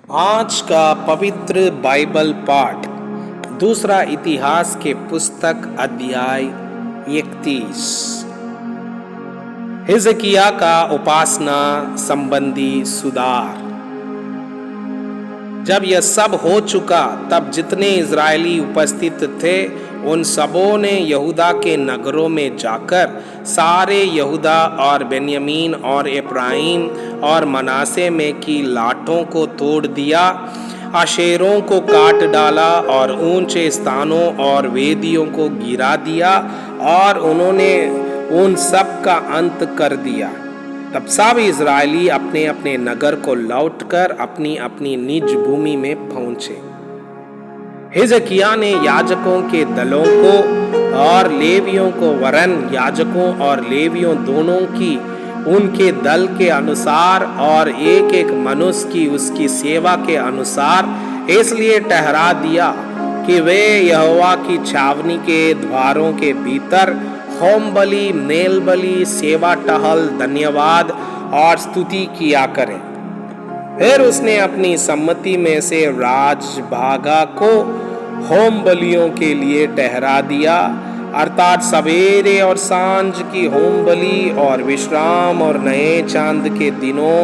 आज का पवित्र बाइबल पाठ दूसरा इतिहास के पुस्तक अध्याय 31। हिजकिय्याह का उपासना संबंधी सुधार। जब यह सब हो चुका तब जितने इजरायली उपस्थित थे उन सबों ने यहूदा के नगरों में जाकर सारे यहूदा और बेन्यामीन और एफ्राइम और मनासे में की लाठों को तोड़ दिया, आशेरों को काट डाला और ऊंचे स्थानों और वेदियों को गिरा दिया और उन्होंने उन सब का अंत कर दिया। तब सब इजरायली अपने अपने नगर को लौटकर अपनी अपनी निज भूमि में पहुंचे। हिजकिय्याह ने याजकों के दलों को और लेवियों को वरन याजकों और लेवियों दोनों की उनके दल के अनुसार और एक एक मनुष्य की उसकी सेवा के अनुसार इसलिए ठहरा दिया कि वे यहोवा की छावनी के द्वारों के भीतर होम बलि, मेल बलि, सेवा टहल, धन्यवाद और स्तुति किया करें। फिर उसने अपनी सम्मति में से राजभागा को होम बलियों के लिए ठहरा दिया, अर्थात सवेरे और सांझ की होम बलि और विश्राम और नए चांद के दिनों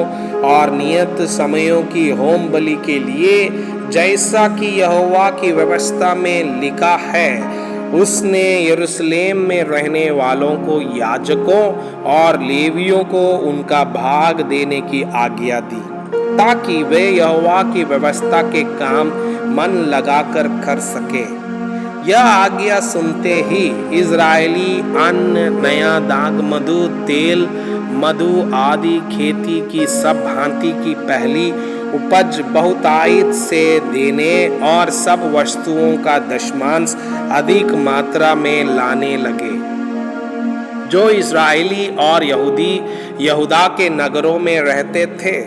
और नियत समयों की होम बलि के लिए, जैसा कि यहोवा की व्यवस्था में लिखा है। उसने यरूशलेम में रहने वालों को याजकों और लेवियों को उनका भाग देने की आज्ञा दी, ताकि वे यहोवा की व्यवस्था के काम मन लगाकर कर सके। यह आज्ञा सुनते ही इजरायली अन्न, नया दाग, मधु, तेल, मधु आदि खेती की सब भांति की पहली उपज बहुतायत से देने और सब वस्तुओं का दशमांश अधिक मात्रा में लाने लगे। जो इजरायली और यहूदी यहूदा के नगरों में रहते थे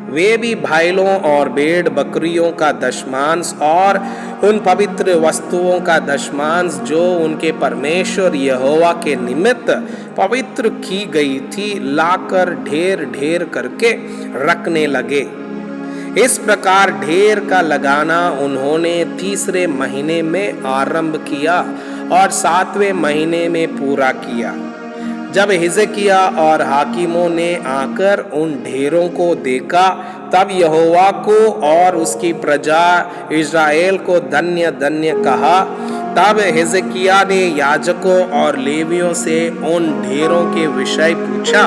वे भी बैलों और भेड़ बकरियों का दशमांश और उन पवित्र वस्तुओं का दशमांश जो उनके परमेश्वर यहोवा के निमित्त पवित्र की गई थी लाकर ढेर ढेर करके रखने लगे। इस प्रकार ढेर का लगाना उन्होंने तीसरे महीने में आरंभ किया और 7वें महीने में पूरा किया। जब हिजकिय्याह और हाकिमों ने आकर उन ढेरों को देखा तब यहोवा को और उसकी प्रजा इस्राएल को धन्य धन्य कहा। तब हिजकिय्याह ने याजकों और लेवियों से उन ढेरों के विषय पूछा।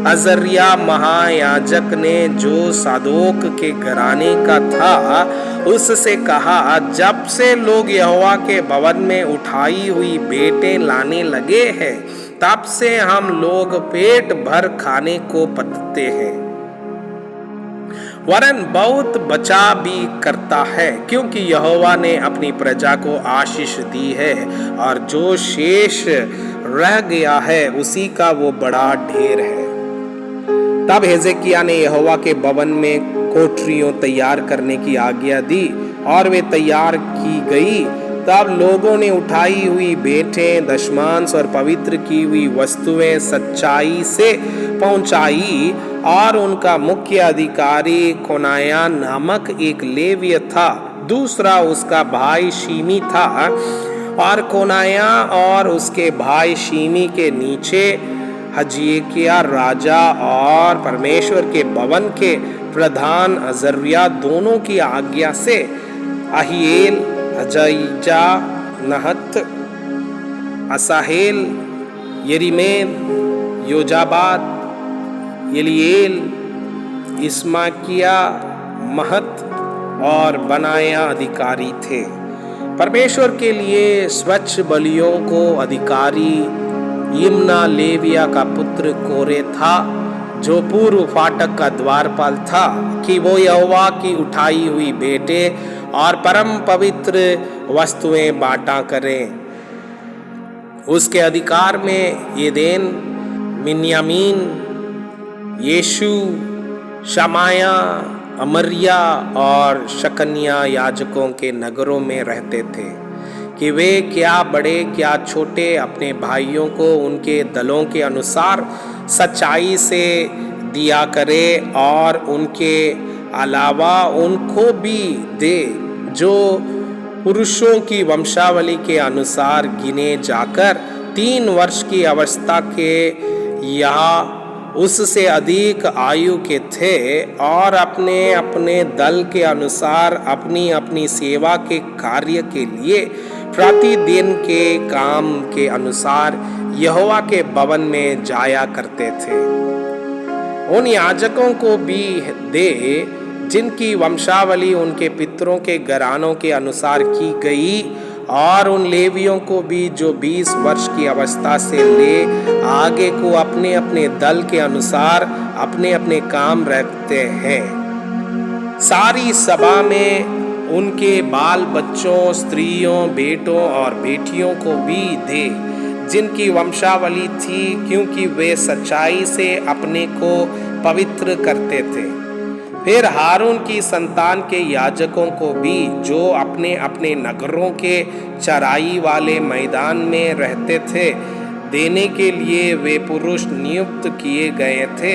अजर्याह महायाजक ने जो सादोक के घराने का था उससे कहा, जब से लोग यहोवा के भवन में उठाई हुई भेंटें लाने लगे हैं तब से हम लोग पेट भर खाने को पकते हैं, वरन बहुत बचा भी करता है, क्योंकि यहोवा ने अपनी प्रजा को आशीष दी है और जो शेष रह गया है उसी का वो बड़ा ढेर है। तब हिजकिय्याह ने यहोवा के भवन में कोठरियों तैयार करने की आज्ञा दी और वे तैयार की गई। तब लोगों ने उठाई हुई भेंटें, दशमांश और पवित्र की हुई वस्तुएं सच्चाई से पहुंचाई और उनका मुख्य अधिकारी कोनाया नामक एक लेवीय था, दूसरा उसका भाई शिमी था और कोनाया और उसके भाई शिमी के नीचे हिजकिय्याह राजा और परमेश्वर के भवन के प्रधान अजर्याह दोनों की आज्ञा से अहिएल, अजयजा, नहत, असाहेल, यरीमेल, योजाबाद, एलिएल, इस्माकिया, महत और बनाया अधिकारी थे। परमेश्वर के लिए स्वच्छ बलियों को अधिकारी यिम्ना लेविया का पुत्र कोरे था, जो पूर्व फाटक का द्वारपाल था, कि वो यहोवा की उठाई हुई भेंटें और परम पवित्र वस्तुएं बांटा करें। उसके अधिकार में येदेन, मिन्यामीन, यीशु, शमाया, अमरिया और शकनिया याजकों के नगरों में रहते थे कि वे क्या बड़े क्या छोटे अपने भाइयों को उनके दलों के अनुसार सच्चाई से दिया करे और उनके अलावा उनको भी दे जो पुरुषों की वंशावली के अनुसार गिने जाकर 3 वर्ष की अवस्था के या उससे अधिक आयु के थे और अपने अपने दल के अनुसार अपनी अपनी सेवा के कार्य के लिए प्रतिदिन के काम के अनुसार यहोवा के भवन में जाया करते थे। उन याजकों को भी दे जिनकी वंशावली उनके पितरों के घरानों के अनुसार की गई, और उन लेवियों को भी जो 20 वर्ष की अवस्था से ले आगे को अपने अपने दल के अनुसार अपने अपने काम रखते हैं। सारी सभा में उनके बाल बच्चों, स्त्रियों, बेटों और बेटियों को भी दे जिनकी वंशावली थी, क्योंकि वे सच्चाई से अपने को पवित्र करते थे। फिर हारून की संतान के याजकों को भी जो अपने अपने नगरों के चराई वाले मैदान में रहते थे, देने के लिए वे पुरुष नियुक्त किए गए थे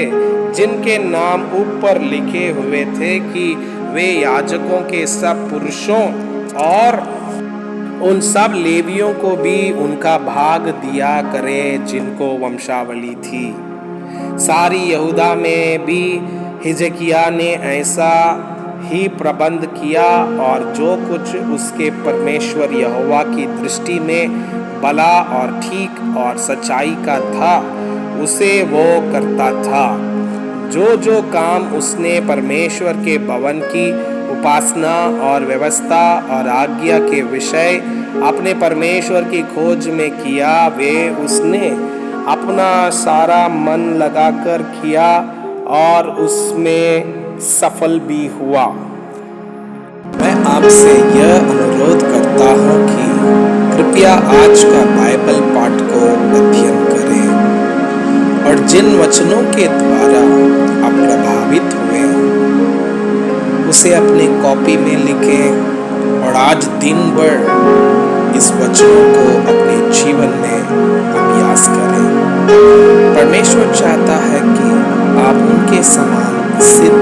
जिनके नाम ऊपर लिखे हुए थे कि वे याजकों के सब पुरुषों और उन सब लेवियों को भी उनका भाग दिया करे जिनको वंशावली थी। सारी यहूदा में भी हिजकिय्याह ने ऐसा ही प्रबंध किया और जो कुछ उसके परमेश्वर यहोवा की दृष्टि में भला और ठीक और सच्चाई का था उसे वो करता था। जो जो काम उसने परमेश्वर के भवन की उपासना और व्यवस्था और आज्ञा के विषय अपने परमेश्वर की खोज में किया, वे उसने अपना सारा मन लगाकर किया और उसमें सफल भी हुआ। मैं आपसे यह अनुरोध करता हूँ कि कृपया आज का बाइबल पाठ को अध्ययन करें और जिन वचनों के द्वारा आप प्रभावित हुए उसे अपने कॉपी में लिखें और आज दिन भर इस वचनों को अपने जीवन में अभ्यास करें। परमेश्वर चाहता है कि आप उनके समान सिद्ध